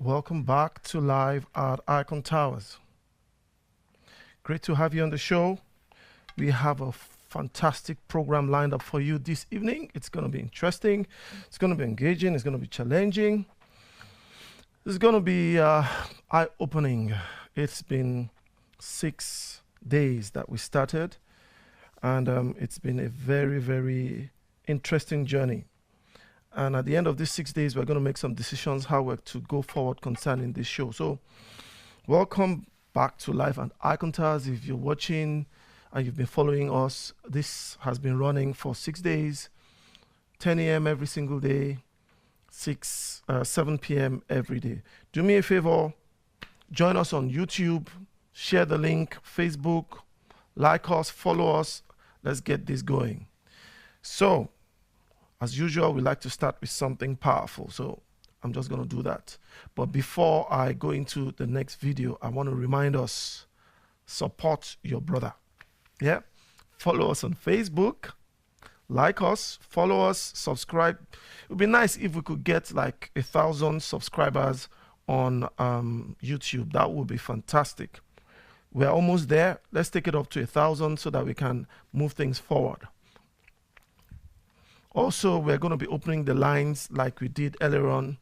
Welcome back to Live at Icontowers. Great to have you on the show. We have a fantastic program lined up for you this evening. It's going to be interesting. It's going to be engaging. It's going to be challenging. It's going to be eye-opening. It's been 6 days that we started, and it's been a very, very interesting journey. And at the end of these 6 days, we're going to make some decisions how we're to go forward concerning this show. So welcome back to Live at Icontowers. If you're watching and you've been following us, this has been running for 6 days, 10 a.m. every single day, 7 p.m. every day. Do me a favor, join us on YouTube, share the link, Facebook, like us, follow us. Let's get this going. So, as usual, we like to start with something powerful. So I'm just going to do that. But before I go into the next video, I want to remind us, support your brother. Yeah. Follow us on Facebook, like us, follow us, subscribe. It would be nice if we could get like 1,000 subscribers on YouTube. That would be fantastic. We're almost there. Let's take it up to 1,000 so that we can move things forward. Also, we're going to be opening the lines like we did earlier on.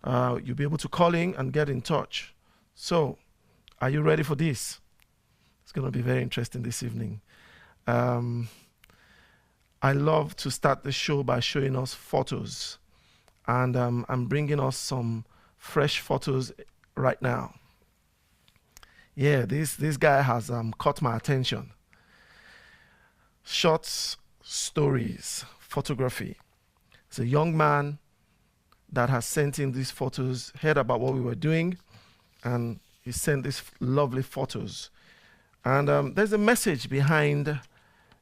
You'll be able to call in and get in touch. So, are you ready for this? It's going to be very interesting this evening. I love to start the show by showing us photos. And I'm bringing us some fresh photos right now. Yeah, this guy has caught my attention. Short stories. Photography. It's a young man that has sent in these photos, heard about what we were doing, and he sent these lovely photos. And there's a message behind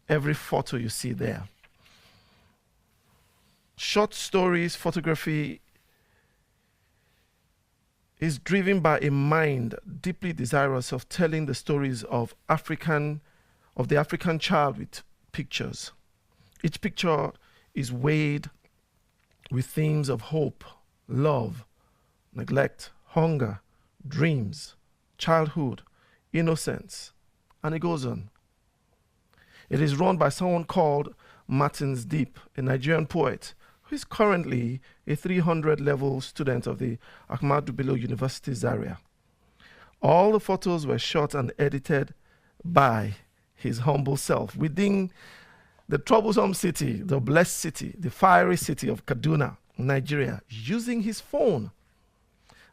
every photo you see there. Short stories, photography is driven by a mind deeply desirous of telling the stories of the African child with pictures. Each picture is weighed with themes of hope, love, neglect, hunger, dreams, childhood, innocence, and it goes on. It is run by someone called Martins Deep, a Nigerian poet who is currently a 300-level student of the Ahmadu Bello University Zaria. All the photos were shot and edited by his humble self within the troublesome city, the blessed city, the fiery city of Kaduna, Nigeria, using his phone.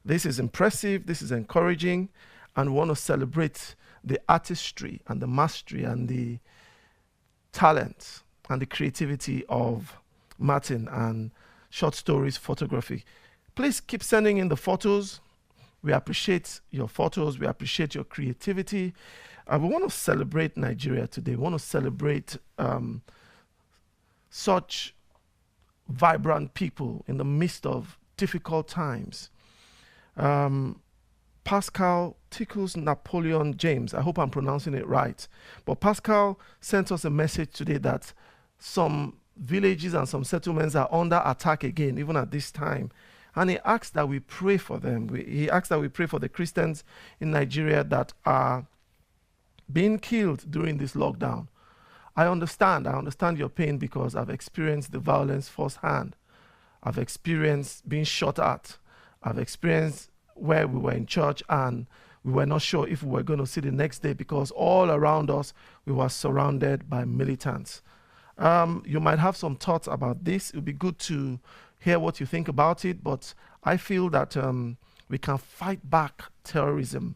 This is impressive, this is encouraging, and we want to celebrate the artistry and the mastery and the talent and the creativity of Martin and short stories photography. Please keep sending in the photos. We appreciate your photos, we appreciate your creativity. We want to celebrate Nigeria today. We want to celebrate such vibrant people in the midst of difficult times. Pascal Tickles Napoleon James, I hope I'm pronouncing it right, but Pascal sent us a message today that some villages and some settlements are under attack again, even at this time. And he asked that we pray for them. He asked that we pray for the Christians in Nigeria that are being killed during this lockdown. I understand your pain because I've experienced the violence firsthand. I've experienced being shot at. I've experienced where we were in church and we were not sure if we were going to see the next day because all around us we were surrounded by militants. You might have some thoughts about this. It would be good to hear what you think about it, but I feel that we can fight back terrorism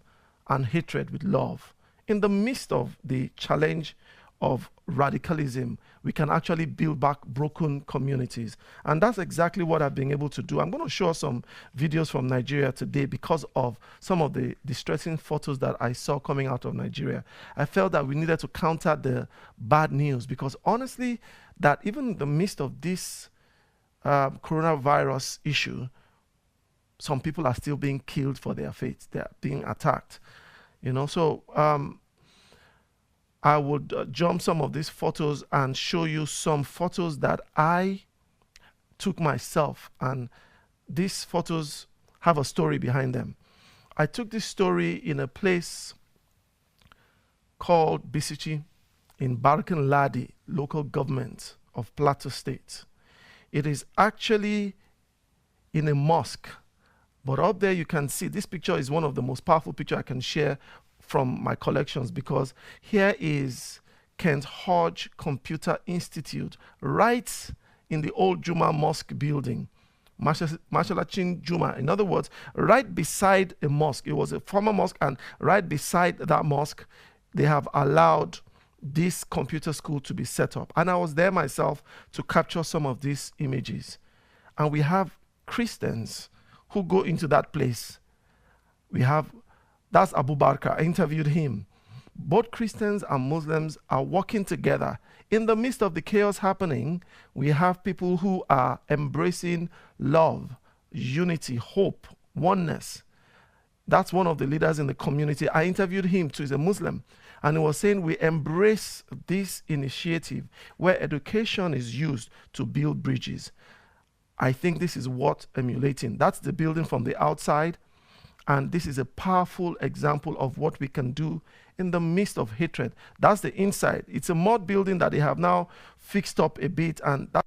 and hatred with love. In the midst of the challenge of radicalism, we can actually build back broken communities. And that's exactly what I've been able to do. I'm going to show some videos from Nigeria today because of some of the distressing photos that I saw coming out of Nigeria. I felt that we needed to counter the bad news because honestly, that even in the midst of this coronavirus issue, some people are still being killed for their faith. They're being attacked. So I would jump some of these photos and show you some photos that I took myself. And these photos have a story behind them. I took this story in a place called Bisichi in Barkin Ladi, local government of Plateau State. It is actually in a mosque, but up there you can see this picture is one of the most powerful pictures I can share from my collections, because here is Kent Hodge Computer Institute right in the old Juma Mosque building. Mashalachin Juma, in other words, right beside a mosque. It was a former mosque, and right beside that mosque they have allowed this computer school to be set up. And I was there myself to capture some of these images. And we have Christians who go into that place. That's Abu Bakr. I interviewed him. Both Christians and Muslims are working together. In the midst of the chaos happening, we have people who are embracing love, unity, hope, oneness. That's one of the leaders in the community. I interviewed him too. He's a Muslim. And he was saying we embrace this initiative where education is used to build bridges. I think this is what emulating. That's the building from the outside. And this is a powerful example of what we can do in the midst of hatred. That's the inside. It's a mud building that they have now fixed up a bit, and that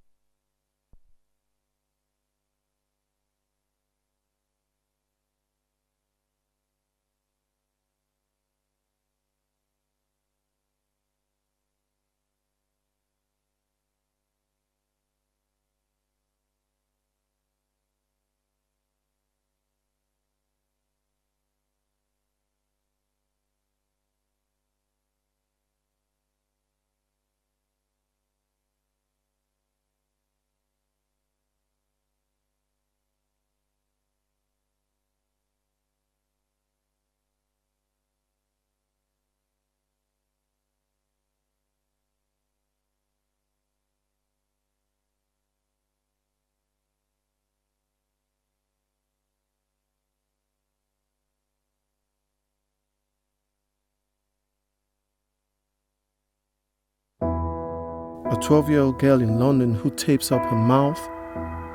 a 12-year-old girl in London who tapes up her mouth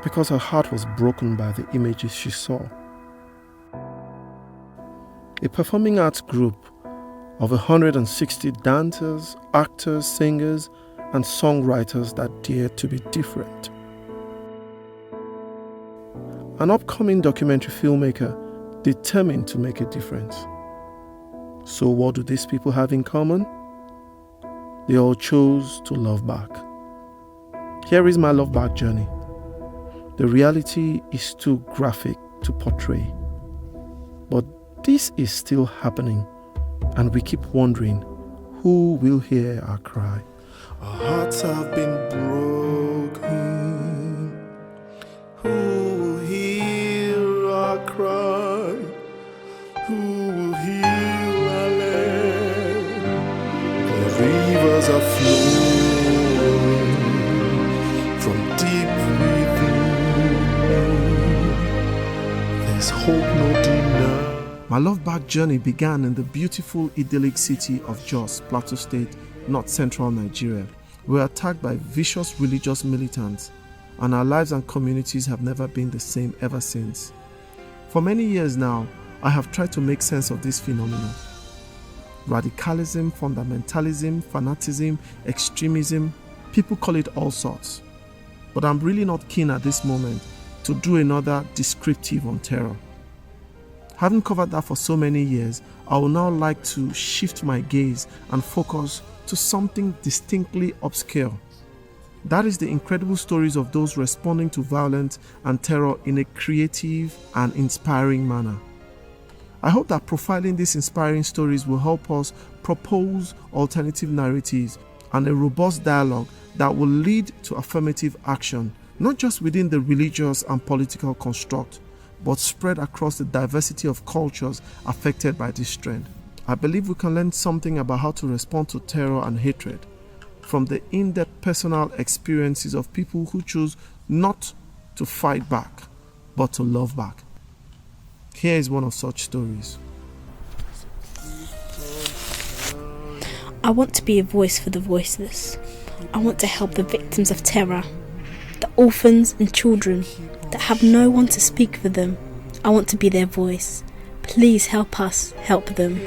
because her heart was broken by the images she saw. A performing arts group of 160 dancers, actors, singers, and songwriters that dared to be different. An upcoming documentary filmmaker determined to make a difference. So what do these people have in common? They all chose to love back. Here is my love back journey. The reality is too graphic to portray. But this is still happening, and we keep wondering, who will hear our cry? Our hearts have been broken. Who will hear our cry? Who will heal our land? The rivers are flowing from deep within. There's hope, no denial. My love back journey began in the beautiful idyllic city of Jos, Plateau State, north central Nigeria. We were attacked by vicious religious militants, and our lives and communities have never been the same ever since. For many years now, I have tried to make sense of this phenomenon. Radicalism, fundamentalism, fanaticism, extremism, people call it all sorts. But I'm really not keen at this moment to do another descriptive on terror. Having covered that for so many years, I would now like to shift my gaze and focus to something distinctly obscure. That is the incredible stories of those responding to violence and terror in a creative and inspiring manner. I hope that profiling these inspiring stories will help us propose alternative narratives and a robust dialogue that will lead to affirmative action, not just within the religious and political construct, but spread across the diversity of cultures affected by this trend. I believe we can learn something about how to respond to terror and hatred from the in-depth personal experiences of people who choose not to fight back, but to love back. Here is one of such stories. I want to be a voice for the voiceless. I want to help the victims of terror, the orphans and children that have no one to speak for them. I want to be their voice. Please help us help them.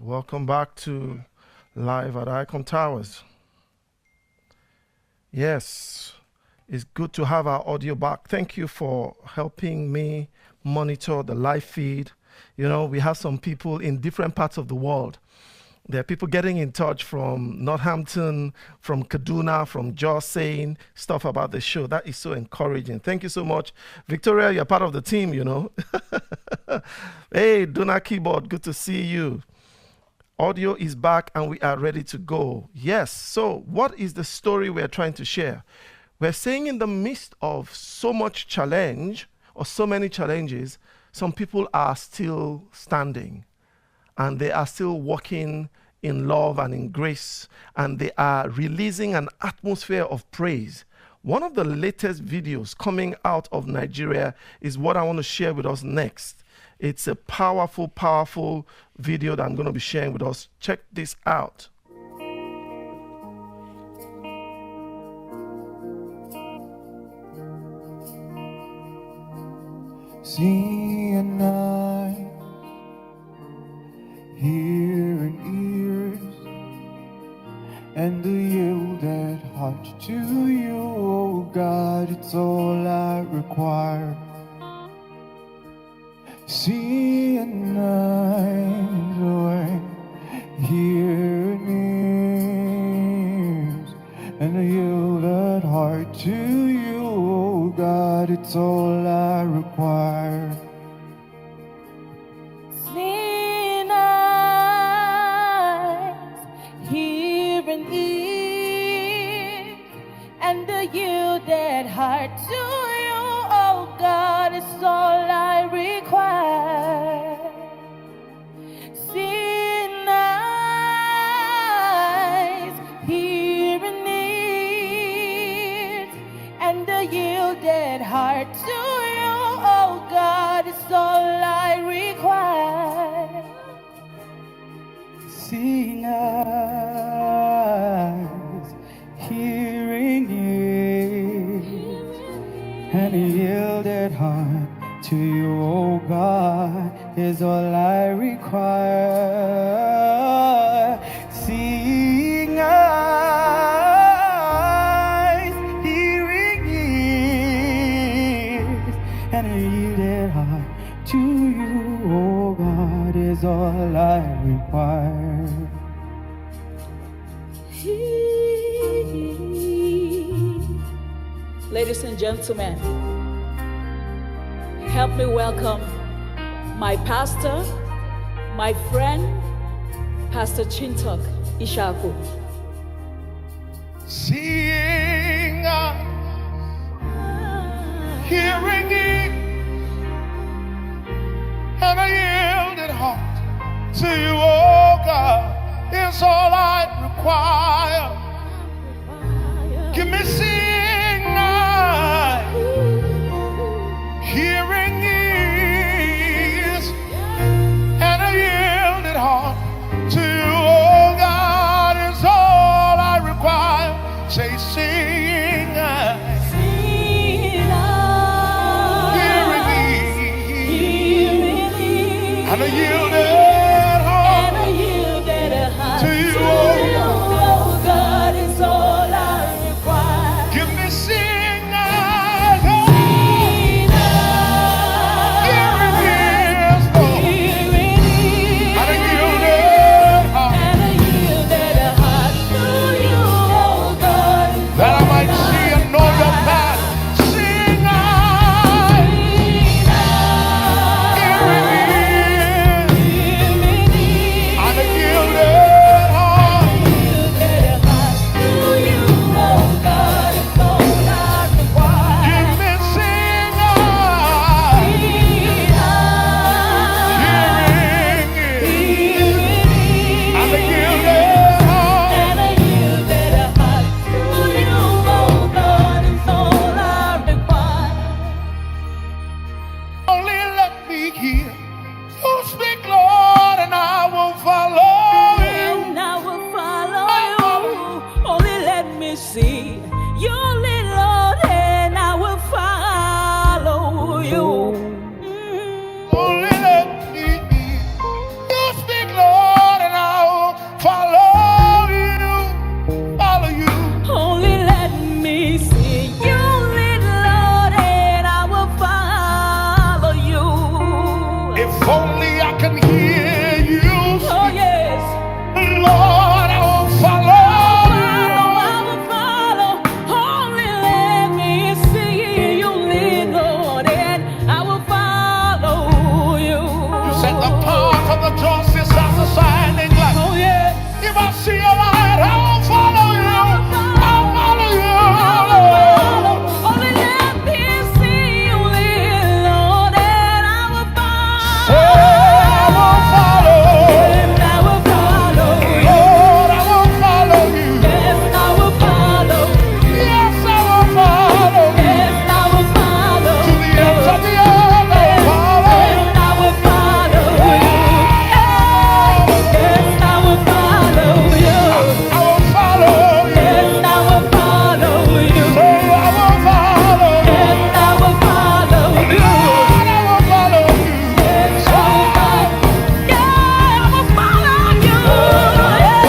Welcome back to Live at Icontowers. Yes, it's good to have our audio back. Thank you for helping me monitor the live feed. You know, we have some people in different parts of the world. There are people getting in touch from Northampton, from Kaduna, from Jos, saying stuff about the show. That is so encouraging. Thank you so much. Victoria, you're part of the team, you know. Hey, Donna Keyboard, good to see you. Audio is back and we are ready to go. Yes, so what is the story we're trying to share? We're saying in the midst of so much challenge or so many challenges, some people are still standing and they are still walking in love and in grace, and they are releasing an atmosphere of praise. One of the latest videos coming out of Nigeria is what I want to share with us next. It's a powerful, powerful video that I'm going to be sharing with us. Check this out. Seeing eyes, hearing ears, and a yielded heart to you, oh God, it's all I require. Seeing eyes, Lord, hearing ears, and a yielded heart to you, oh God, it's all I require. Seeing eyes, hearing ears, and a yielded heart to you, oh God, it's all I require. Seeing eyes, hearing ears, and a yielded heart to you, oh God, it's all I require. Seeing eyes, hearing ears, and a yielded heart to you, oh God, is all I require. Seeing eyes, hearing ears, and a yielded heart to you, oh God, is all I require. Ladies and gentlemen, help me welcome my pastor, my friend, Pastor Chintok Ishaku. Seeing eyes, hearing it, and a yielded heart to you, oh God, is all I require. Give me seeing eyes, hearing ears, and a yielded heart to you, oh God, is all I require. Say, seeing eyes, hearing ears, and a yielded heart to you, oh God, it's all I require. give me seeing eyes, hearing ears, Lord, and a yielded heart, that I might see and know your path. Seeing eyes, hearing ears, justice as a shining light. Oh yeah. If I see a light, I'll follow you. I'll follow you. Only let me see you, Lord, and I will Say, follow. I will follow. And I will follow you. Lord, I will follow you. Yes, I will follow. Yes, I will follow you. Yes, I will follow. To the ends of the earth, I will follow. And I will follow you. Yes, I will follow you. I will follow you. Yes, I will follow you. Say, I will follow you. Yes, I will follow you. Lord, I will follow you. Yes, I will follow. Yeah, I will follow you. Yes,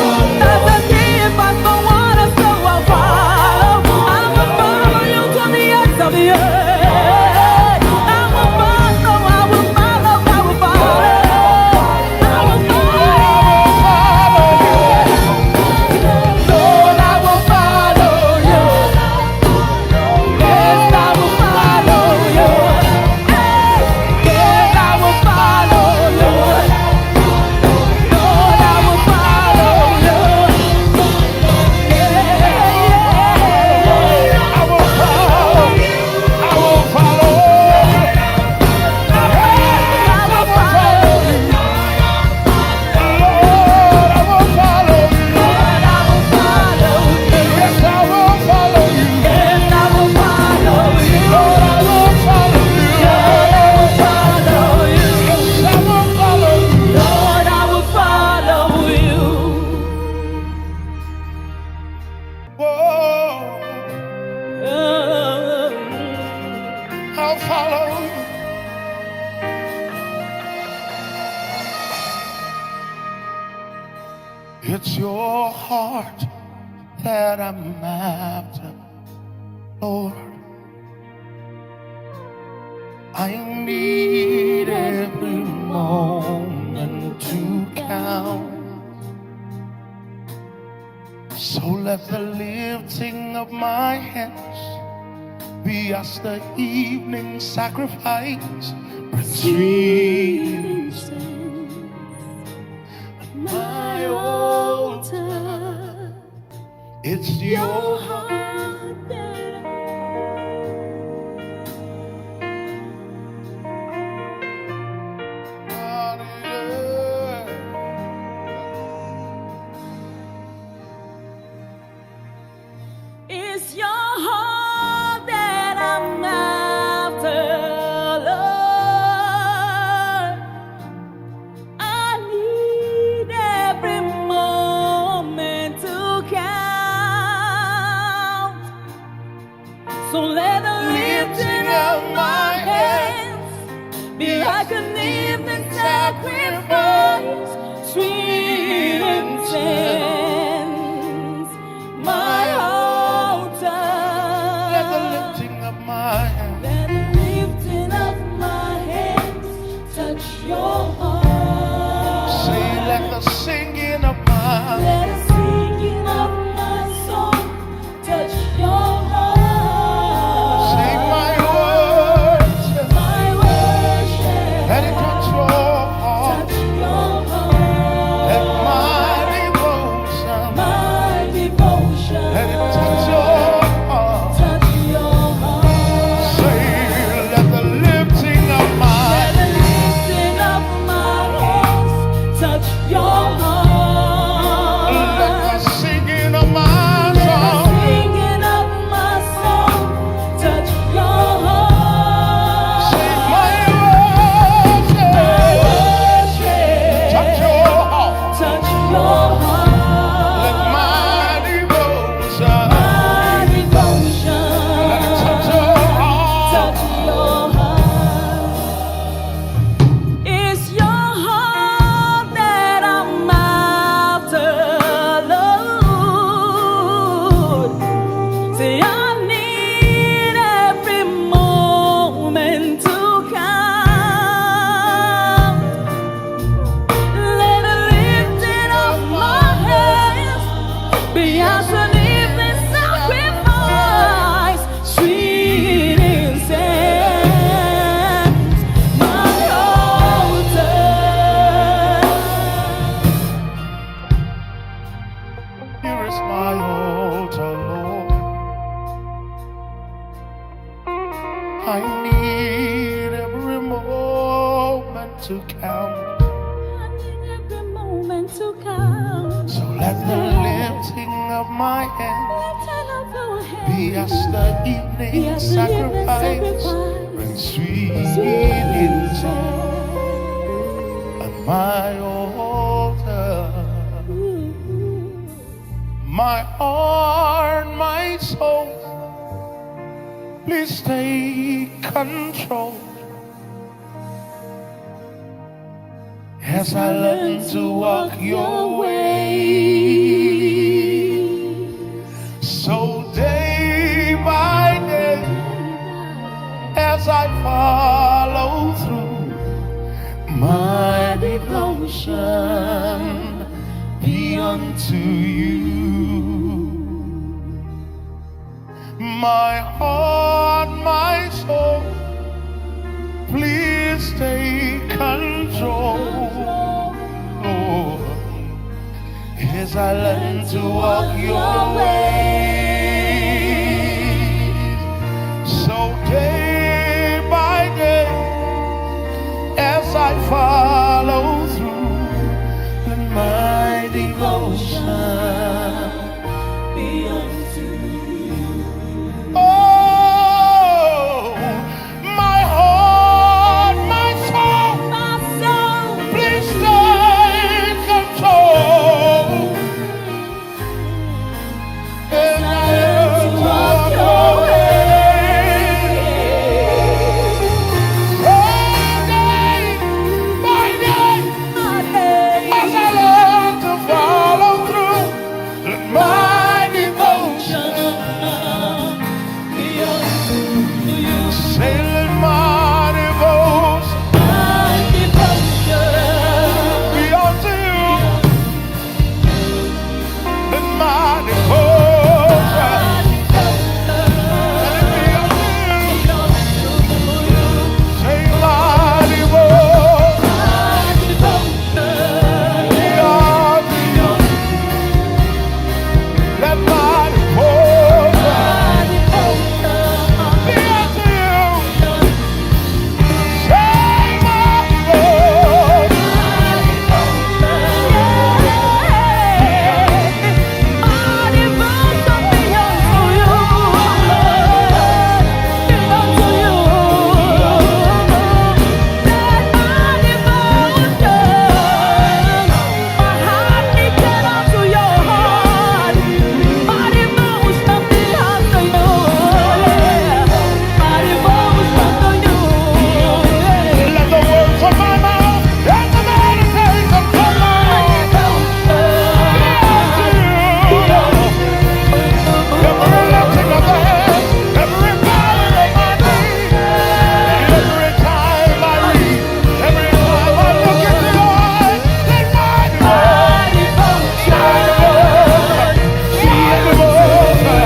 as a deer by the water, so I'll follow. I will follow you to the ends of the earth. I will follow. I will follow. I will follow. I will follow. Lord, I will follow you. Yes, I will follow you. Yes, I will follow you. Lord, I will follow you. I will follow. I will follow. Lord, I will follow you. Yes, I will follow you. Yes, I will follow you. Lord, I will follow you. Lord, I will follow you. Yes, I will follow you. Lord, I will follow you. Whoa, I'll follow you. It's your heart that I'm after, Lord. I need every moment to count. So let the lifting of my hands be as the evening sacrifice. Bring sweet my altar. It's your heart. It's your heart that I'm after, Lord. I need every moment to count. So let the lifting of my hands be like an evening sacrifice, sweet incense, my altar. Let the lifting of my hands. Let the lifting of my hands touch your heart. Say, let the singing of my Let the singing of my song touch your heart. Say, my words. My worship Let it touch your heart. touch your heart. Let my devotion. My devotion Let it touch your heart. touch your heart. Say, let the lifting of my Let the lifting of my hands touch your heart. let the singing of my Let the song. singing of my song touch your heart. Say, my My worship. worship Touch your heart. touch your heart. Let my devotion. My devotion Let it touch your heart. touch your heart. It's your heart that I'm after, Lord. Say I need every moment to count. Let the lifting of my hands be as an evening sacrifice, sweet incense, need every moment to count. I need every moment to count. So let the lifting of my hand Turn up your hand. be as the evening sacrifice. Bring sweet incense on my altar. My heart, my soul, please take control as I learn to walk your way. So day by day, as I follow through, my devotion be unto you. My heart, my soul, please take control. Lord, as I learn to walk your ways. So day by day, as I follow through, let my devotion be unto you. Oh, my heart, my soul, please take control. And I learn to walk your way. Oh, day by day, as I learn to follow through, let my devotion be unto you. Say, let my devotion be unto you. Let my devotion, let it be unto you. Say, my devotion be unto you. Let my devotion be unto you. Say, my devotion. Let the words of my mouth and the meditation of my heart be unto you. Every lifting of the hands, every bowing of my knees, every time I read, every time I look into your eyes, let my devotion be a devotion.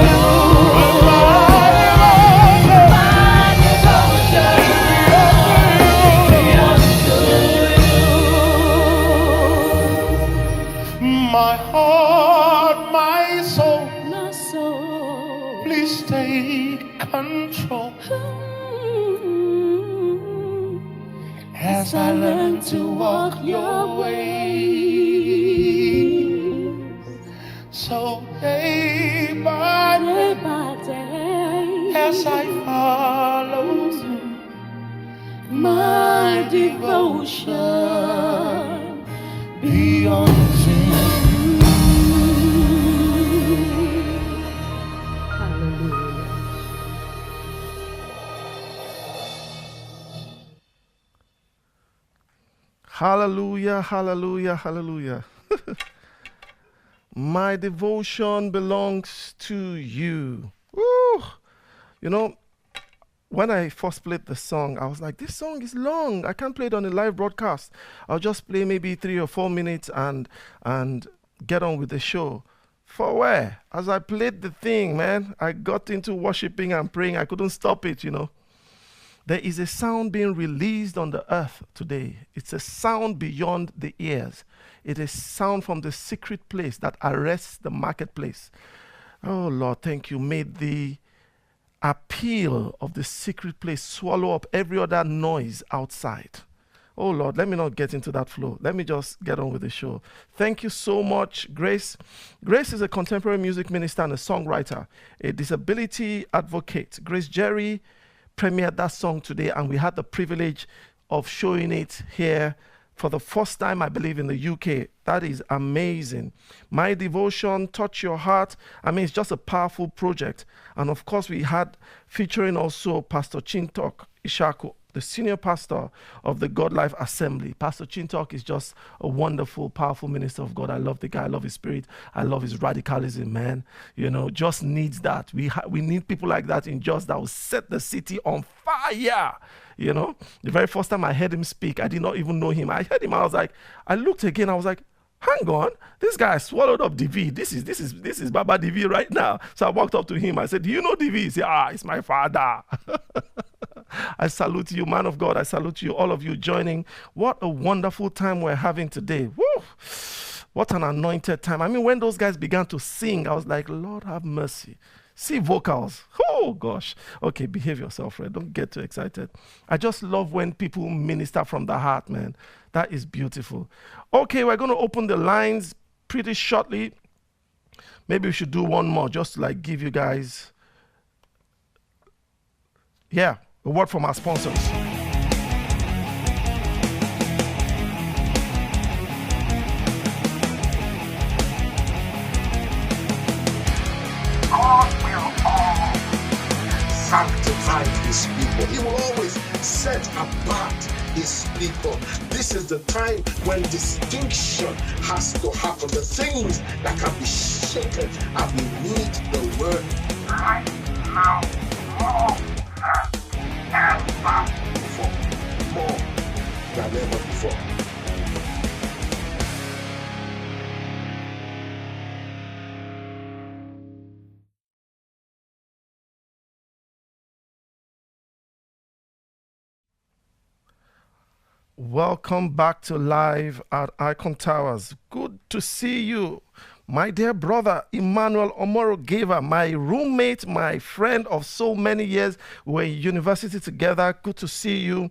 Let my devotion be unto you. My heart, my soul, please take control as I learn to walk your way. So day by day, as I follow through, my devotion be unto you. Hallelujah, hallelujah, hallelujah. My devotion belongs to you. Woo! You know, when I first played the song, I was like, this song is long. I can't play it on a live broadcast. I'll just play maybe 3 or 4 minutes and get on with the show. For where? As I played the thing, man, I got into worshiping and praying. I couldn't stop it, you know. There is a sound being released on the earth today. It's a sound beyond the ears. It is sound from the secret place that arrests the marketplace. Oh Lord, thank you. May the appeal of the secret place swallow up every other noise outside. Oh Lord, let me not get into that flow. Let me just get on with the show. Thank you so much, Grace. Grace is a contemporary music minister and a songwriter, a disability advocate. Grace Jerry premiered that song today, and we had the privilege of showing it here for the first time, I believe, in the UK. That is amazing. My Devotion, Touch Your Heart. I mean, it's just a powerful project. And of course, we had featuring also Pastor Chintok Ishaku, the senior pastor of the God Life Assembly. Pastor Chintok is just a wonderful, powerful minister of God. I love the guy. I love his spirit. I love his radicalism, man. You know, just needs that. We need people like that in Just that will set the city on fire. You know, the very first time I heard him speak, I did not even know him. I heard him. I was like, I looked again. I was like, hang on, this guy swallowed up DV. This is Baba DV right now. So I walked up to him. I said, do you know DV? He said, it's my father. I salute you, man of God. I salute you, all of you joining. What a wonderful time we're having today. Woo! What an anointed time. I mean, when those guys began to sing, I was like, Lord have mercy. See vocals. Oh, gosh. Okay, behave yourself, Fred. Don't get too excited. I just love when people minister from the heart, man. That is beautiful. Okay, we're going to open the lines pretty shortly. Maybe we should do one more just to like give you guys, a word from our sponsors. God will always sanctify his people. He will always set apart his people. This is the time when distinction has to happen. The things that can be shaken, and we need the word right now more than ever before. More than ever before. Welcome back to Live at Icontowers. Good to see you. My dear brother, Emmanuel Omoro Gava, my roommate, my friend of so many years. We were in university together. Good to see you.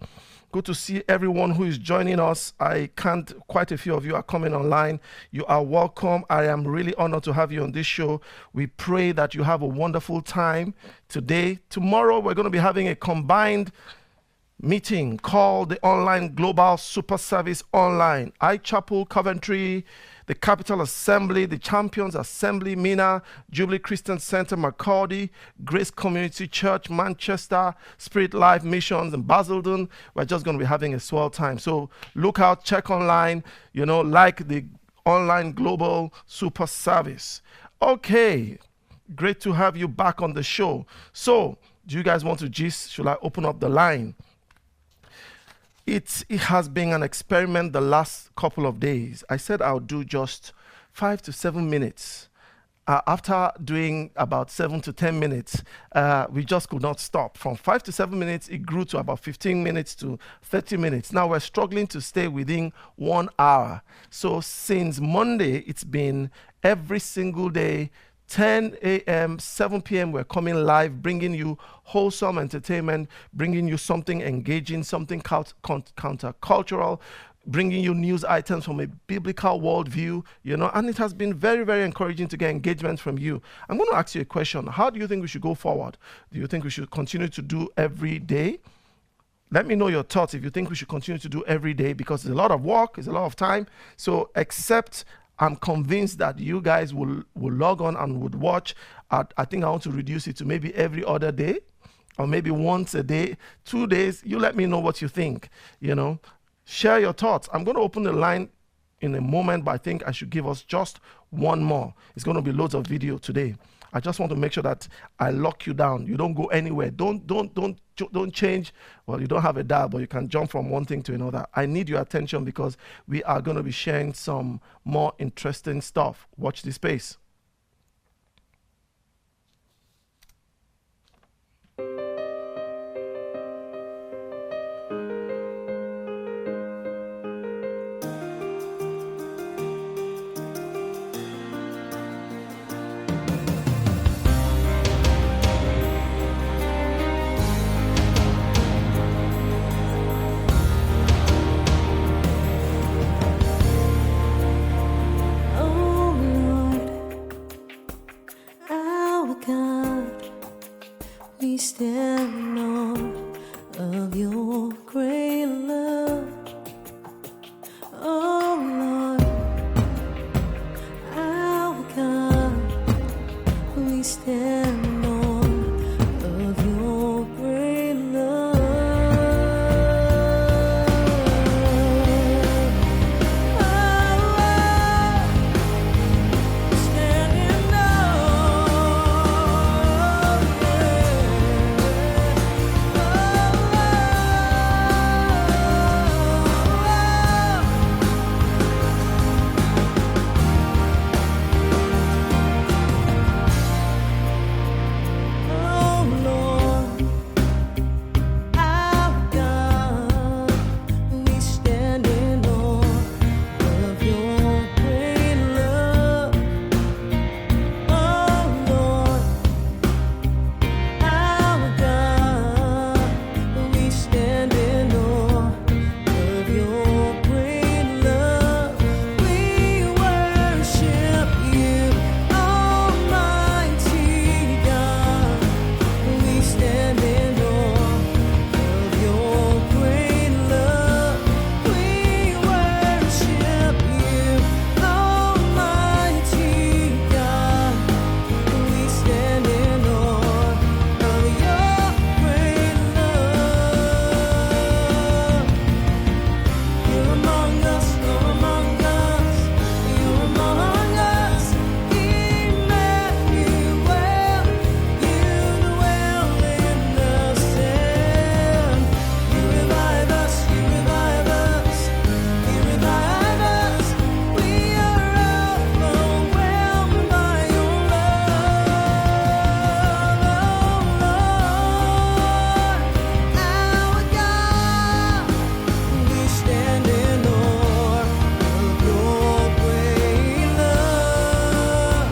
Good to see everyone who is joining us. Quite a few of you are coming online. You are welcome. I am really honored to have you on this show. We pray that you have a wonderful time today. Tomorrow, we're going to be having a combined meeting called the Online Global Super Service Online. iChapel, Coventry, the Capital Assembly, the Champions Assembly, Mina, Jubilee Christian Center, Macaulay, Grace Community Church, Manchester, Spirit Life Missions, and Basildon. We're just going to be having a swell time. So look out, check online, like the Online Global Super Service. Okay, great to have you back on the show. So, do you guys want to gist? Should I open up the line? It has been an experiment the last couple of days. I said I'll do just 5 to 7 minutes. After doing about 7 to 10 minutes, we just could not stop. From 5 to 7 minutes, it grew to about 15 minutes to 30 minutes. Now we're struggling to stay within 1 hour. So since Monday, it's been every single day, 10 a.m., 7 p.m., we're coming live, bringing you wholesome entertainment, bringing you something engaging, something countercultural, bringing you news items from a biblical worldview, and it has been very, very encouraging to get engagement from you. I'm going to ask you a question. How do you think we should go forward? Do you think we should continue to do every day? Let me know your thoughts if you think we should continue to do every day, because it's a lot of work, it's a lot of time. So I'm convinced that you guys will log on and would watch. I think I want to reduce it to maybe every other day, or maybe once a day, 2 days. You let me know what you think, Share your thoughts. I'm going to open the line in a moment, but I think I should give us just one more. It's going to be loads of video today. I just want to make sure that I lock you down. You don't go anywhere. Don't change. Well, you don't have a dial, but you can jump from one thing to another. I need your attention because we are going to be sharing some more interesting stuff. Watch this space. your great love. Oh Lord, our God, we stand in awe of your great love. Stand in oh Lord, our God, we stand in awe of your great love. Oh Lord, our God, we stand in awe of your great love. We worship you, Almighty God. We stand in awe of your great love. We worship you, Almighty God. We stand in awe of your great love. You're among us, you're among us, you're among us, Emmanuel. You dwell in the sand. You revive us, you revive us, you revive us. We are overwhelmed by your love, oh Lord, our God. We stand in awe of your great love,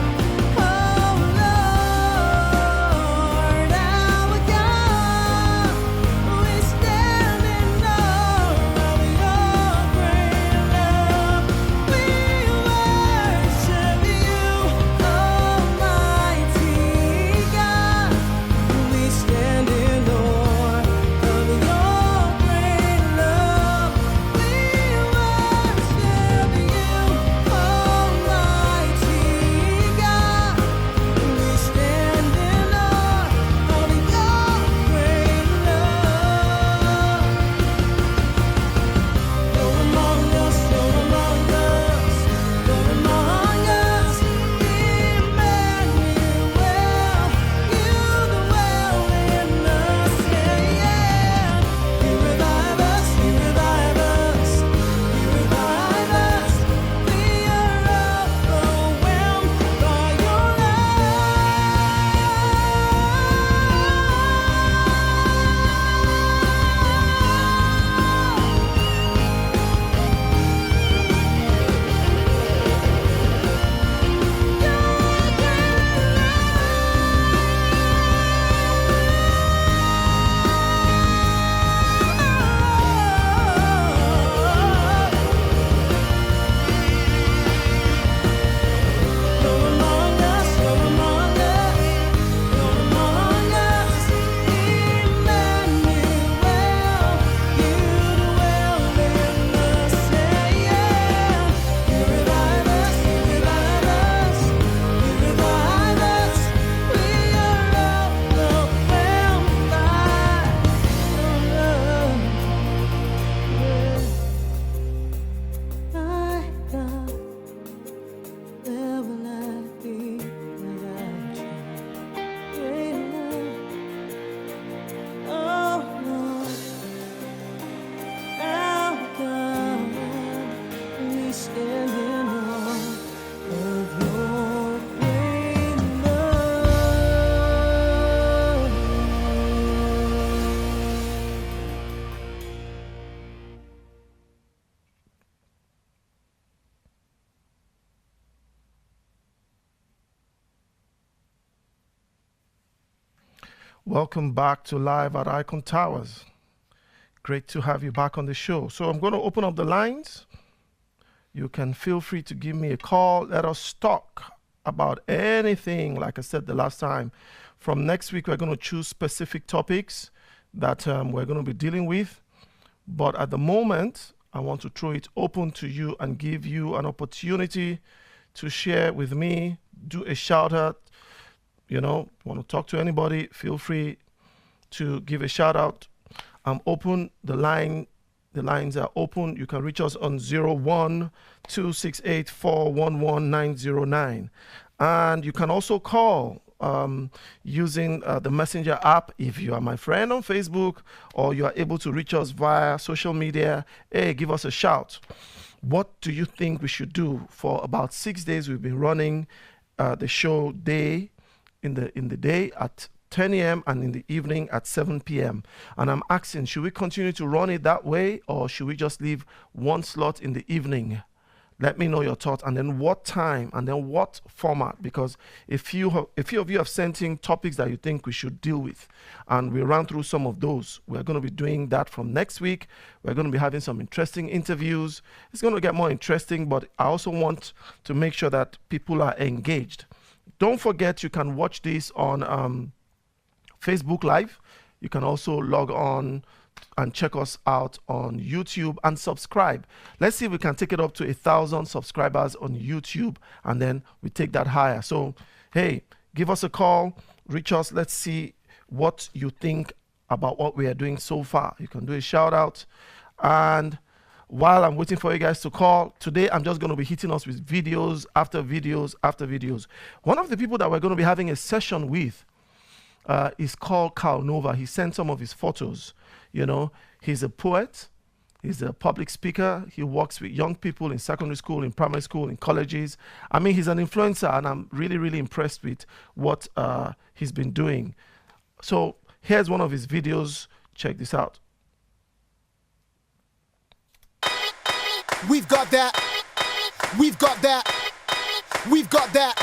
oh Lord, our God. We stand in awe of your great love. We worship you, Almighty God. We stand in awe of your great love. We worship you, Almighty God. We stand in awe of your great love. You're among us, you're among us, you're among us, Emmanuel. You dwell in us, yeah. You revive us, you revive us, you revive us. We are overwhelmed by your You're among us, you're among us, you're among us, Emmanuel. You dwell in us, yeah. You revive us, you revive us, you revive us. We are overwhelmed by your love, my God. Where will I be without you? Great love, oh Lord, our God. We stand in awe of your great love. Welcome back to Live at Icontowers. Great to have you back on the show. So I'm going to open up the lines. You can feel free to give me a call. Let us talk about anything, like I said the last time. From next week, we're going to choose specific topics that we're going to be dealing with. But at the moment, I want to throw it open to you and give you an opportunity to share with me, do a shout out. Want to talk to anybody, feel free to give a shout out. I'm open. The lines are open. You can reach us on 01-268-411-909. And you can also call using the Messenger app if you are my friend on Facebook, or you are able to reach us via social media. Hey, give us a shout. What do you think we should do? For about 6 days, we've been running the show day in the day at 10 a.m. and in the evening at 7 p.m. And I'm asking, should we continue to run it that way, or should we just leave one slot in the evening? Let me know your thoughts, and then what time, and then what format, because a few of you have sent in topics that you think we should deal with, and we ran through some of those. We're going to be doing that from next week. We're going to be having some interesting interviews. It's going to get more interesting, but I also want to make sure that people are engaged. Don't forget, you can watch this on Facebook Live. You can also log on and check us out on YouTube and subscribe. Let's see if we can take it up to 1,000 subscribers on YouTube, and then we take that higher. So, hey, give us a call, reach us. Let's see what you think about what we are doing so far. You can do a shout out. And while I'm waiting for you guys to call, today I'm just going to be hitting us with videos after videos after videos. One of the people that we're going to be having a session with is called Carl Nova. He sent some of his photos. He's a poet, he's a public speaker, he works with young people in secondary school, in primary school, in colleges. I mean, he's an influencer, and I'm really, really impressed with what he's been doing. So here's one of his videos. Check this out. We've got that. We've got that. We've got that.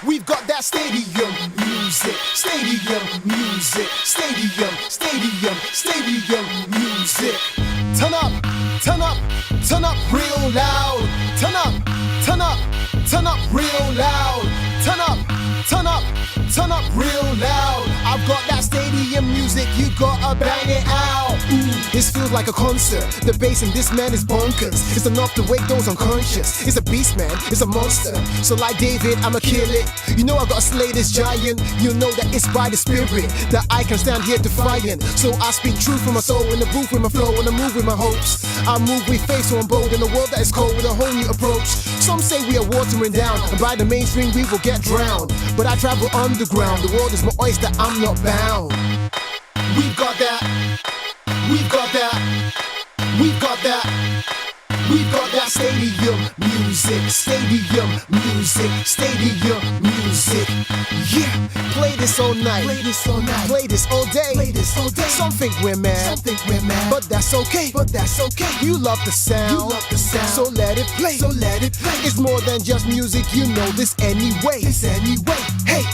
We've got that stadium music, stadium music, stadium, stadium, stadium music. Turn up, turn up, turn up real loud. Turn up, turn up, turn up real loud. Turn up, turn up, turn up real loud. I've got that stadium music, you gotta bang it out. This feels like a concert. The bass in this man is bonkers. It's enough to wake those unconscious. It's a beast, man, it's a monster. So like David, I'ma kill it. You know I gotta slay this giant. You know that it's by the spirit that I can stand here defiant. So I speak truth from my soul, in the booth with my flow, and I move with my hopes. I move with faith, so I'm bold in a world that is cold with a whole new approach. Some say we are watering down, and by the mainstream we will get drowned. But I travel underground, the world is my oyster, I'm not bound. We've got that. We've got that. We've got that. We've got that stadium music, stadium music, stadium music. Yeah, play this all night, play this all night, play this all day, play this all day. Some think we're mad, some think we're mad, but that's okay, but that's okay. You love the sound, you love the sound, so let it play, so let it play. It's more than just music, you know this anyway, this anyway. Hey,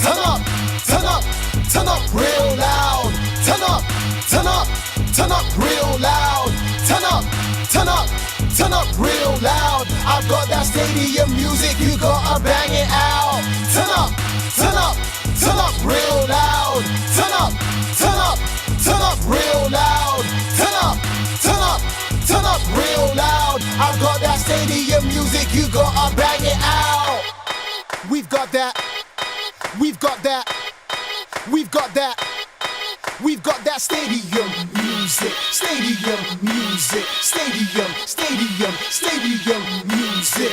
turn up, turn up, turn up real loud. Turn up, turn up, turn up real loud. Turn up, turn up, turn up real loud. I've got that stadium music, you gotta bang it out. Turn up, turn up, turn up real loud. Turn up, turn up, turn up real loud. Turn up, turn up, turn up real loud. I've got that stadium music, you gotta bang it out. We've got that. We've got that. We've got that. We've got that stadium music, stadium music, stadium, stadium, stadium music.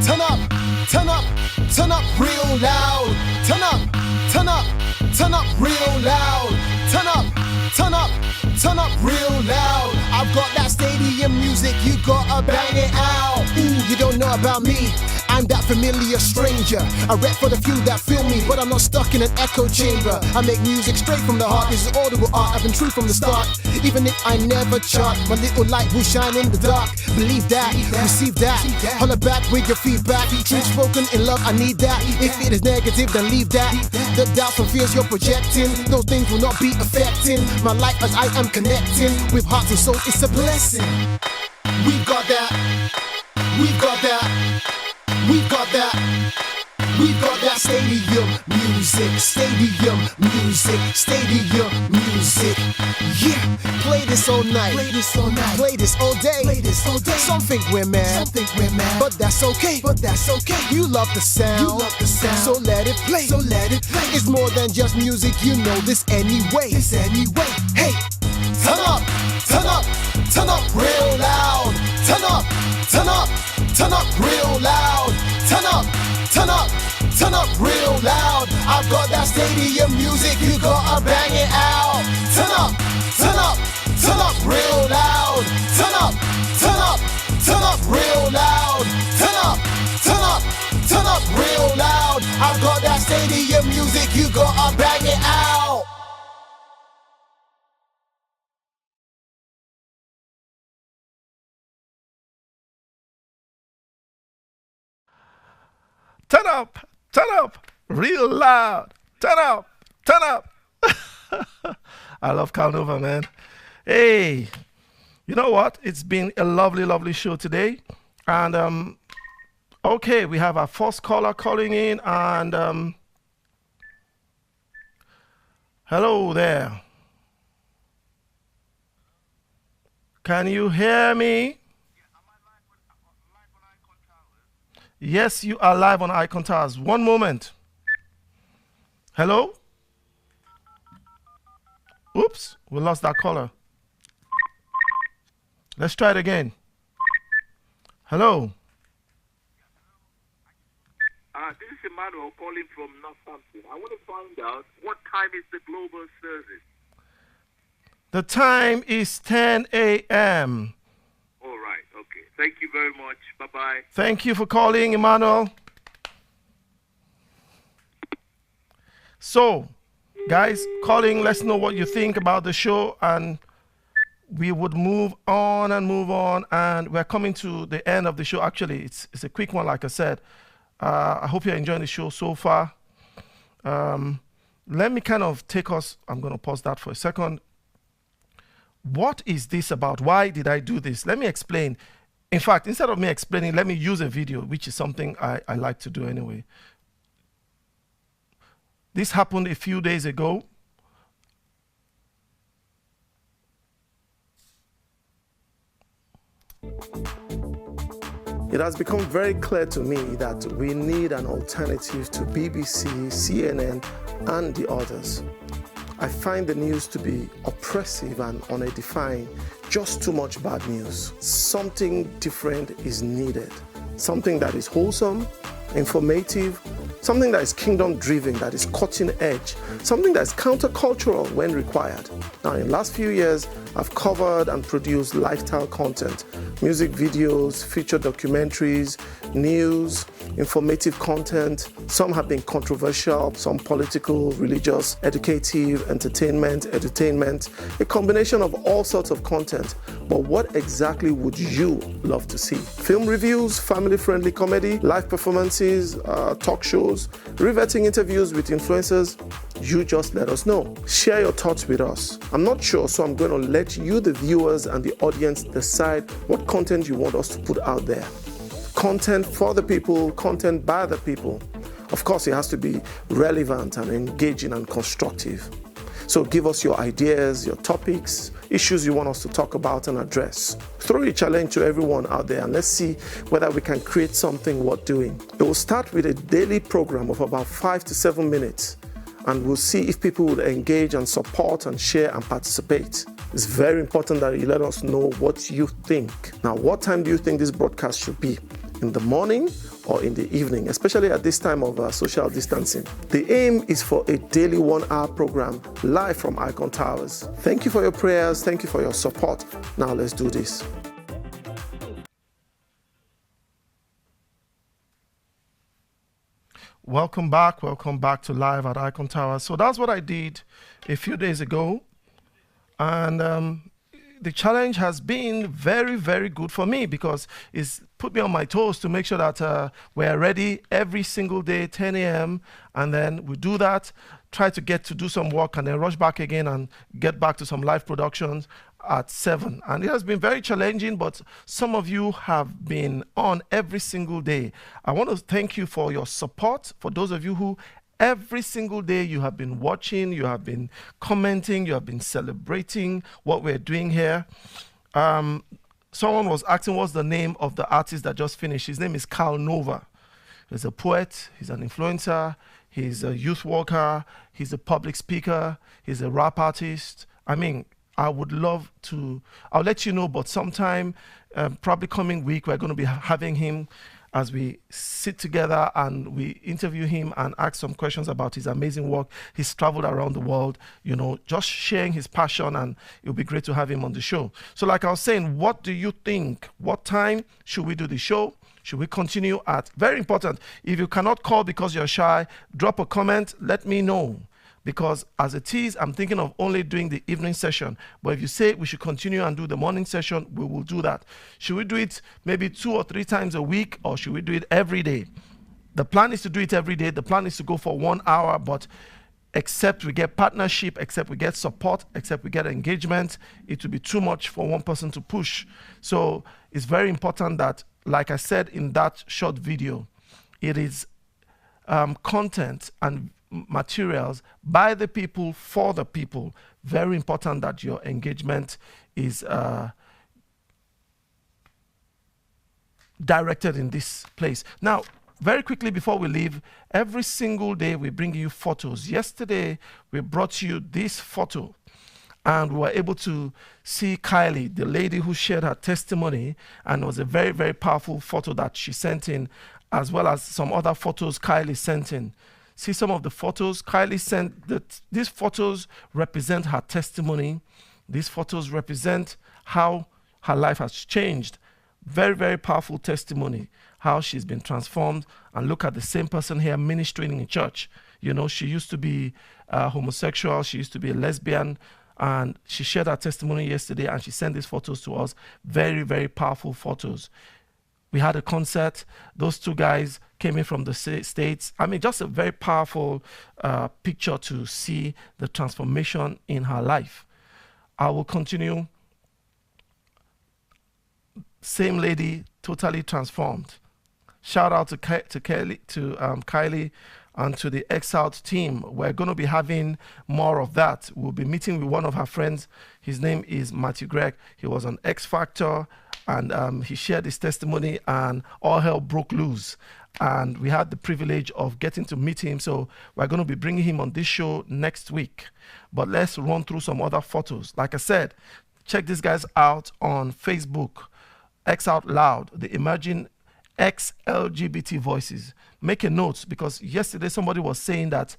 Turn up, turn up, turn up real loud. Turn up, turn up, turn up real loud. Turn up, turn up, turn up real loud. I've got that stadium music, you gotta bang it out. Ooh, you don't know about me, I'm that familiar stranger. I rap for the few that feel me, but I'm not stuck in an echo chamber. I make music straight from the heart, this is audible art, I've been true from the start. Even if I never chart, my little light will shine in the dark. Believe that, receive that, holler back with your feedback. Truth spoken in love, I need that. If it is negative, then leave that. The doubts and fears you're projecting, those things will not be affecting my life as I am connecting with hearts and souls, it's a blessing. We've got that. We've got that. We've got that. We've got that stadium music, stadium music, stadium music. Yeah, play this all night, play this all night, play this all day, play this all day. Some think we're mad, but that's okay, You love the sound, so let it play, It's more than just music, you know this anyway, Hey, turn up, turn up, turn up real loud. Turn up, turn up, turn up real loud. Turn up, turn up, turn up real loud. I've got that stadium music, you gotta bang it out. Turn up, turn up, turn up real loud. Turn up, turn up, turn up real loud. Turn up, turn up, turn up real loud. I've got that stadium music, you gotta bang it out. Turn up, real loud. Turn up, turn up. I love Carnova, man. Hey, you know what? It's been a lovely, lovely show today. And okay, we have our first caller calling in. And hello there. Can you hear me? Yes, you are live on Icontowers. One moment. Hello? Oops, we lost that caller. Let's try it again. Hello? This is Emmanuel calling from Northampton. I want to find out what time is the global service? The time is 10 a.m. All right, okay. Thank you very much. Bye-bye. Thank you for calling, Emmanuel. So, guys, calling, let's know what you think about the show, and we would move on, and we're coming to the end of the show. Actually, it's a quick one, like I said. I hope you're enjoying the show so far. Let me kind of take us, I'm going to pause that for a second. What is this about? Why did I do this? Let me explain. In fact, instead of me explaining, let me use a video, which is something I like to do anyway. This happened a few days ago. It has become very clear to me that we need an alternative to BBC, CNN, and the others. I find the news to be oppressive and unedifying, just too much bad news. Something different is needed. Something that is wholesome, informative, something that is kingdom-driven, that is cutting edge, something that is countercultural when required. Now, in the last few years, I've covered and produced lifestyle content, music videos, feature documentaries, news, informative content. Some have been controversial, some political, religious, educative, entertainment, edutainment, a combination of all sorts of content. But what exactly would you love to see? Film reviews, family-friendly comedy, live performances, talk shows, riveting interviews with influencers? You just let us know. Share your thoughts with us. I'm not sure, so I'm going to let you, the viewers and the audience, decide what content you want us to put out there. Content for the people, content by the people. Of course, it has to be relevant and engaging and constructive. So give us your ideas, your topics, issues you want us to talk about and address. Throw a challenge to everyone out there and let's see whether we can create something worth doing. It will start with a daily program of about 5 to 7 minutes, and we'll see if people will engage and support and share and participate. It's very important that you let us know what you think. Now, what time do you think this broadcast should be? In the morning or in the evening, especially at this time of social distancing? The aim is for a daily 1-hour program live from Icontowers. Thank you for your prayers. Thank you for your support. Now let's do this. Welcome back to Live at Icontowers. So that's what I did a few days ago. And the challenge has been very, very good for me because it's put me on my toes to make sure that we're ready every single day, 10 a.m. And then we do that, try to get to do some work and then rush back again and get back to some live productions. at 7. And it has been very challenging, but some of you have been on every single day. I want to thank you for your support. For those of you who every single day you have been watching, you have been commenting, you have been celebrating what we're doing here. Someone was asking what's the name of the artist that just finished. His name is Carl Nova. He's a poet, he's an influencer, he's a youth worker, he's a public speaker, he's a rap artist. I mean, I would love to, I'll let you know, but sometime, probably coming week, we're going to be having him as we sit together and we interview him and ask some questions about his amazing work. He's traveled around the world, you know, just sharing his passion, and it would be great to have him on the show. So like I was saying, what do you think? What time should we do the show? Should we continue at, very important, if you cannot call because you're shy, drop a comment, let me know. Because as it is, I'm thinking of only doing the evening session. But if you say we should continue and do the morning session, we will do that. Should we do it maybe 2 or 3 times a week, or should we do it every day? The plan is to do it every day. The plan is to go for 1 hour, but except we get partnership, except we get support, except we get engagement, it will be too much for one person to push. So it's very important that, like I said in that short video, it is content and materials by the people for the people. Very important that your engagement is directed in this place. Now, very quickly before we leave, every single day we bring you photos. Yesterday we brought you this photo, and we were able to see Kylie, the lady who shared her testimony, and it was a very, very powerful photo that she sent in, as well as some other photos Kylie sent in. See some of the photos Kylie sent. These photos represent her testimony. These photos represent how her life has changed. Very, very powerful testimony, how she's been transformed. And look at the same person here ministering in church. You know, she used to be homosexual. She used to be a lesbian. And she shared her testimony yesterday, and she sent these photos to us. Very, very powerful photos. We had a concert. Those 2 guys came in from the States. I mean, just a very powerful picture to see the transformation in her life. I will continue. Same lady, totally transformed. Shout out to Kylie and to the X-Out team. We're going to be having more of that. We'll be meeting with one of her friends. His name is Matthew Gregg. He was on X Factor, and he shared his testimony, and all hell broke loose. And we had the privilege of getting to meet him. So we're going to be bringing him on this show next week. But let's run through some other photos. Like I said, check these guys out on Facebook. X Out Loud, the emerging ex-LGBT voices. Make a note, because yesterday somebody was saying that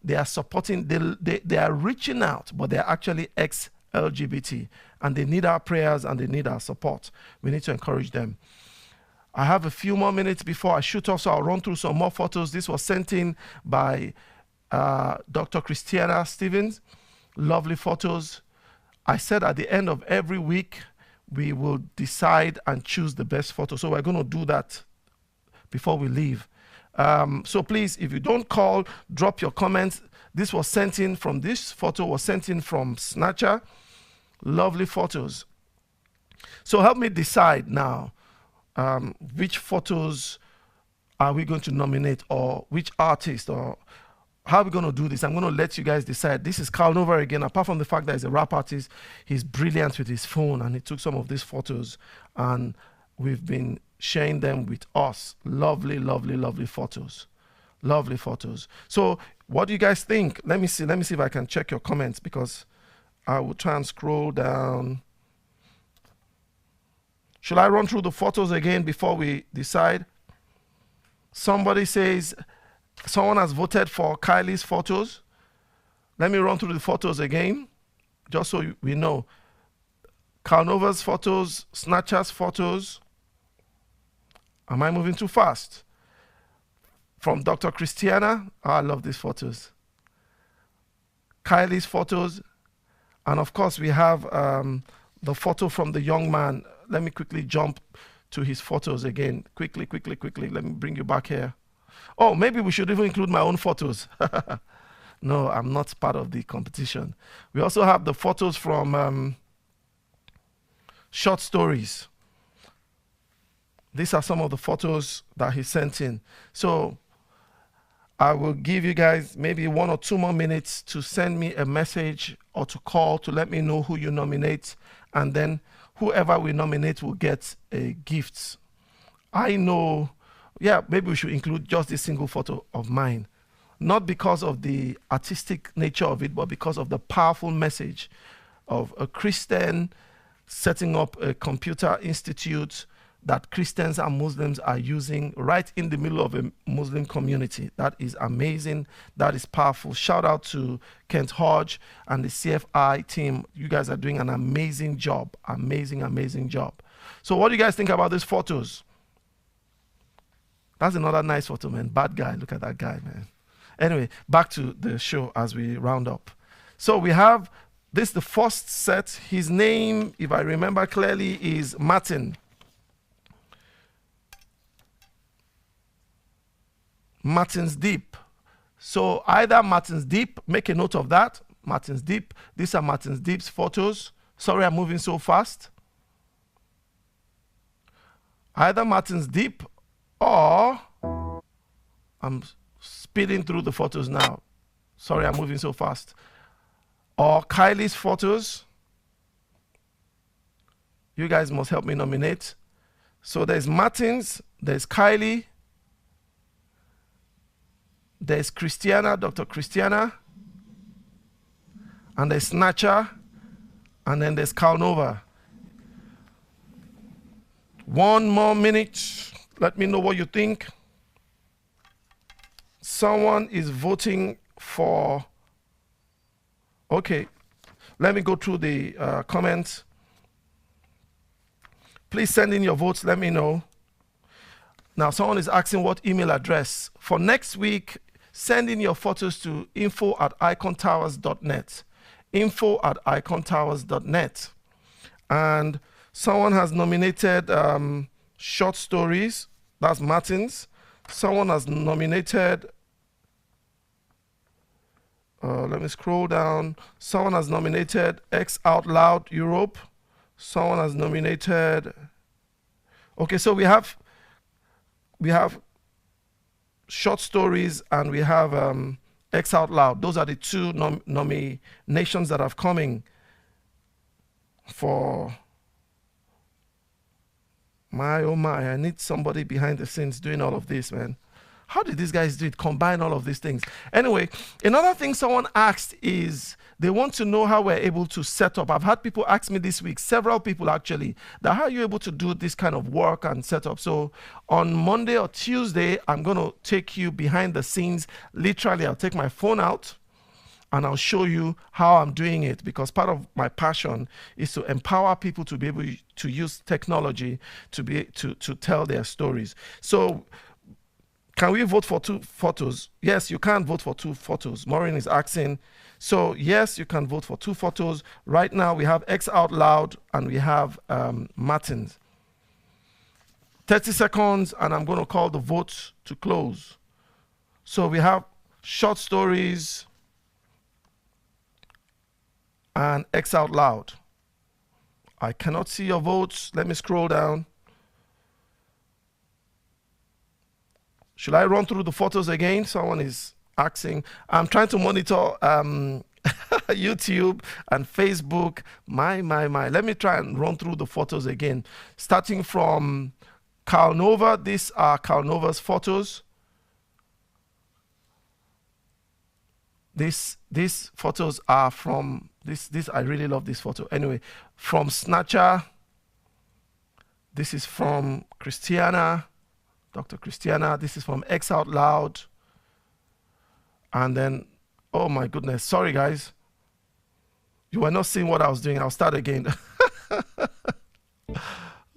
they are supporting, they are reaching out, but they are actually ex-LGBT, and they need our prayers and they need our support. We need to encourage them. I have a few more minutes before I shoot off, so I'll run through some more photos. This was sent in by Dr. Christiana Stevens. Lovely photos. I said at the end of every week, we will decide and choose the best photo. So we're going to do that before we leave. So please, if you don't call, drop your comments. This was sent in from, this photo was sent in from Snatcher. Lovely photos. So help me decide now, which photos are we going to nominate, or which artist, or how are we going to do this? I'm going to let you guys decide. This is Carl Nova again. Apart from the fact that he's a rap artist, he's brilliant with his phone, and he took some of these photos, and we've been sharing them with us. Lovely, lovely, lovely photos. Lovely photos. So what do you guys think? Let me see if I can check your comments, because I will try and scroll down. Should I run through the photos again before we decide? Somebody says someone has voted for Kylie's photos. Let me run through the photos again, just so we know. Carl Nova's photos, Snatcher's photos. Am I moving too fast? From Dr. Christiana. Oh, I love these photos. Kylie's photos. And of course, we have the photo from the young man. Let me quickly jump to his photos again. Quickly. Let me bring you back here. Oh, maybe we should even include my own photos. No, I'm not part of the competition. We also have the photos from short stories. These are some of the photos that he sent in. So I will give you guys maybe 1 or 2 more minutes to send me a message or to call to let me know who you nominate. And then whoever we nominate will get a gift. I know, yeah, maybe we should include just this single photo of mine. Not because of the artistic nature of it, but because of the powerful message of a Christian setting up a computer institute that Christians and Muslims are using right in the middle of a Muslim community. That is amazing. That is powerful. Shout out to Kent Hodge and the CFI team. You guys are doing an amazing job. Amazing, amazing job. So what do you guys think about these photos? That's another nice photo, man. Bad guy. Look at that guy, man. Anyway, back to the show as we round up. So we have this, the first set. His name, if I remember clearly, is Martin. Martin's Deep. So either Martin's Deep, make a note of that. Martin's Deep. These are Martin's Deep's photos. Sorry, I'm moving so fast. Either Martin's Deep or I'm speeding through the photos now. Sorry, I'm moving so fast. Or Kylie's photos. You guys must help me nominate. So there's Martin's, there's Kylie, there's Christiana, Dr. Christiana, and there's Snatcher, and then there's Calnova. 1 more minute. Let me know what you think. Someone is voting for. Okay, let me go through the comments. Please send in your votes. Let me know. Now, someone is asking what email address. For next week, send in your photos to info@icontowers.net. info@icontowers.net. And someone has nominated short stories. That's Martin's. Someone has nominated. Let me scroll down. Someone has nominated X Out Loud Europe. Someone has nominated. Okay, so we have short stories and we have X Out Loud. Those are the 2 nominations that have coming for. My, oh my, I need somebody behind the scenes doing all of this, man. How did these guys do it? Combine all of these things. Anyway, another thing someone asked is they want to know how we're able to set up. I've had people ask me this week, several people actually, that how are you able to do this kind of work and setup? So on Monday or Tuesday, I'm going to take you behind the scenes. Literally, I'll take my phone out and I'll show you how I'm doing it, because part of my passion is to empower people to be able to use technology to tell their stories. So can we vote for 2 photos? Yes, you can vote for 2 photos. Maureen is asking. So yes, you can vote for 2 photos. Right now we have X Out Loud and we have Martins. 30 seconds and I'm going to call the vote to close. So we have short stories and X Out Loud. I cannot see your votes. Let me scroll down. Should I run through the photos again? Someone is asking. I'm trying to monitor YouTube and Facebook. My. Let me try and run through the photos again. Starting from Calnova. These are Calnova's photos. These photos are from this. I really love this photo. Anyway, from Snatcher. This is from Christiana. Dr. Christiana, this is from X Out Loud. And then, oh my goodness, sorry guys. You were not seeing what I was doing. I'll start again.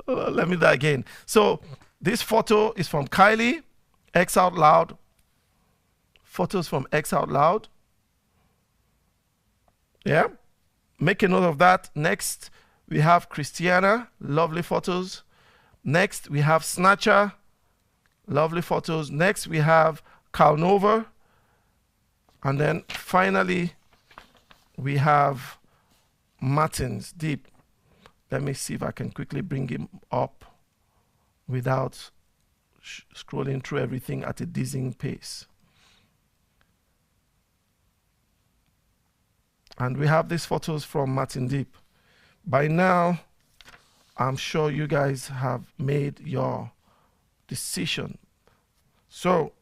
Let me do that again. So this photo is from Kylie, X Out Loud. Photos from X Out Loud. Yeah, make a note of that. Next, we have Christiana, lovely photos. Next, we have Snatcher. Lovely photos. Next, we have Calnova. And then finally, we have Martin's Deep. Let me see if I can quickly bring him up without scrolling through everything at a dizzying pace. And we have these photos from Martin Deep. By now, I'm sure you guys have made your decision. So,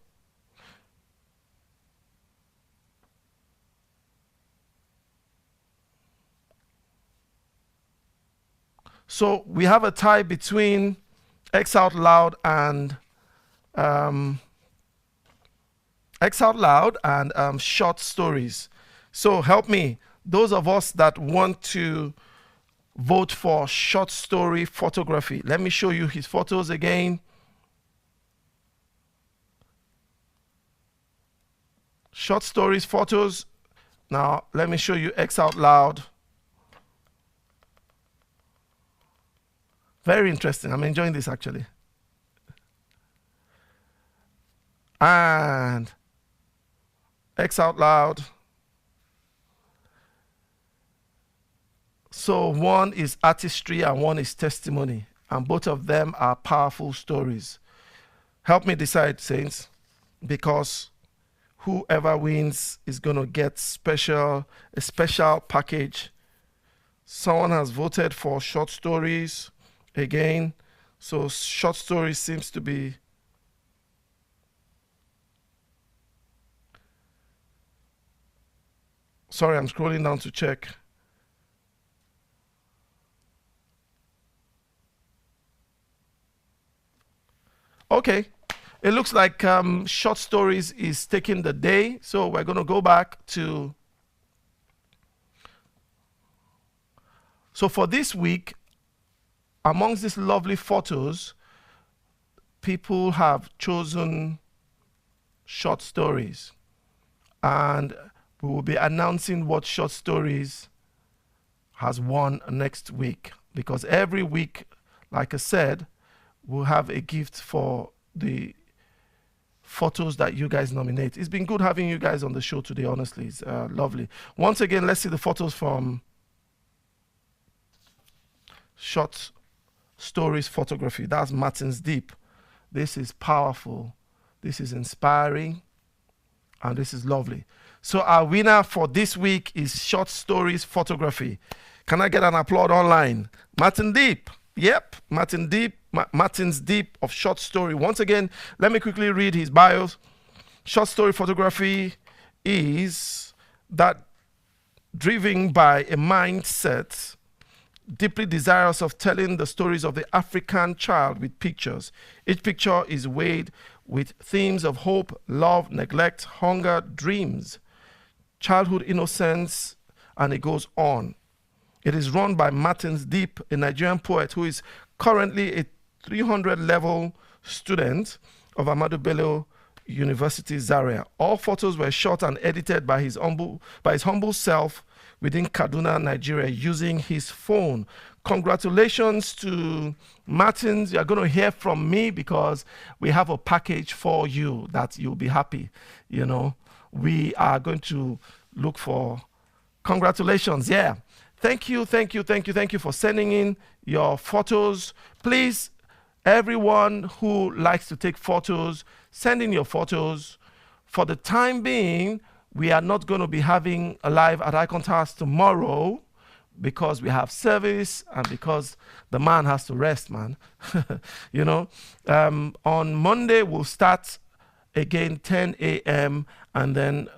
we have a tie between X Out Loud and short stories. So help me, those of us that want to vote for short story photography. Let me show you his photos again. Short stories, photos. Now, let me show you X Out Loud. Very interesting. I'm enjoying this actually. And X Out Loud. So one is artistry and one is testimony. And both of them are powerful stories. Help me decide, saints, because whoever wins is going to get a special package. Someone has voted for short stories again. So short stories seems to be sorry, I'm scrolling down to check. Okay, it looks like short stories is taking the day. So we're going to go back to. So for this week, amongst these lovely photos, people have chosen short stories. And we will be announcing what short stories has won next week. Because every week, like I said, we'll have a gift for the photos that you guys nominate. It's been good having you guys on the show today, honestly. It's lovely. Once again, let's see the photos from short stories photography. That's Martin's Deep. This is powerful. This is inspiring. And this is lovely. So our winner for this week is short stories photography. Can I get an applaud online? Martin Deep. Yep, Martin's Deep of short story. Once again, let me quickly read his bios. Short story photography is that driven by a mindset deeply desirous of telling the stories of the African child with pictures. Each picture is weighed with themes of hope, love, neglect, hunger, dreams, childhood innocence, and it goes on. It is run by Martin's Deep, a Nigerian poet who is currently a 300 level student of Ahmadu Bello University, Zaria. All photos were shot and edited by his humble self within Kaduna, Nigeria, using his phone. Congratulations to Martins. You're going to hear from me because we have a package for you that you'll be happy. You know, we are going to look for congratulations. Yeah. Thank you for sending in your photos. Please, everyone who likes to take photos, send in your photos. For the time being, we are not going to be having a live at Icontowers tomorrow because we have service and because the man has to rest, man. You know, on Monday, we'll start again 10 a.m. and then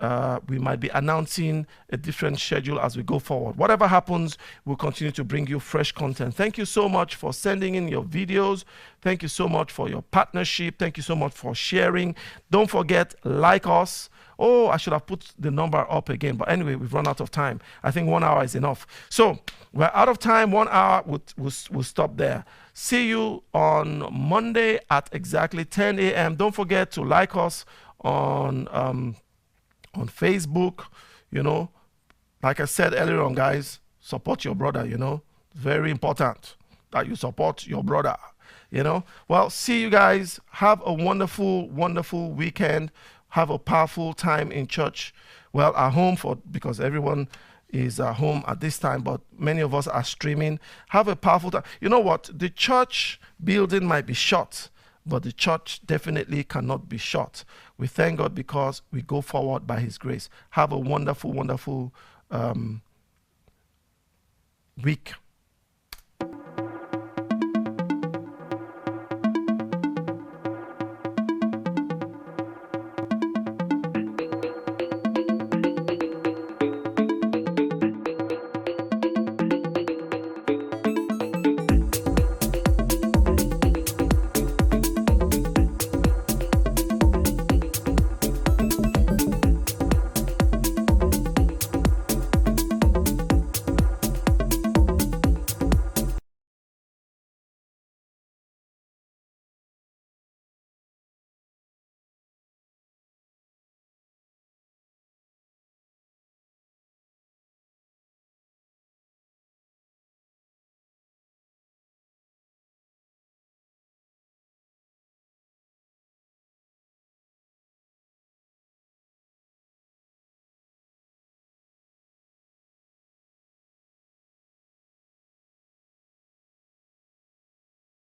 we might be announcing a different schedule as we go forward. Whatever happens, we'll continue to bring you fresh content. Thank you so much for sending in your videos. Thank you so much for your partnership. Thank you so much for sharing. Don't forget, like us. Oh, I should have put the number up again. But anyway, we've run out of time. I think 1 hour is enough. So we're out of time. 1 hour, we'll stop there. See you on Monday at exactly 10 a.m. Don't forget to like us on Facebook. You know, like I said earlier on, guys, support your brother, you know. Very important that you support your brother, you know. Well, see you guys. Have a wonderful, wonderful weekend. Have a powerful time in church. Well, at home because everyone is home at this time, but many of us are streaming. Have a powerful time. You know what? The church building might be shut, but the church definitely cannot be shut. We thank God because we go forward by His grace. Have a wonderful, wonderful week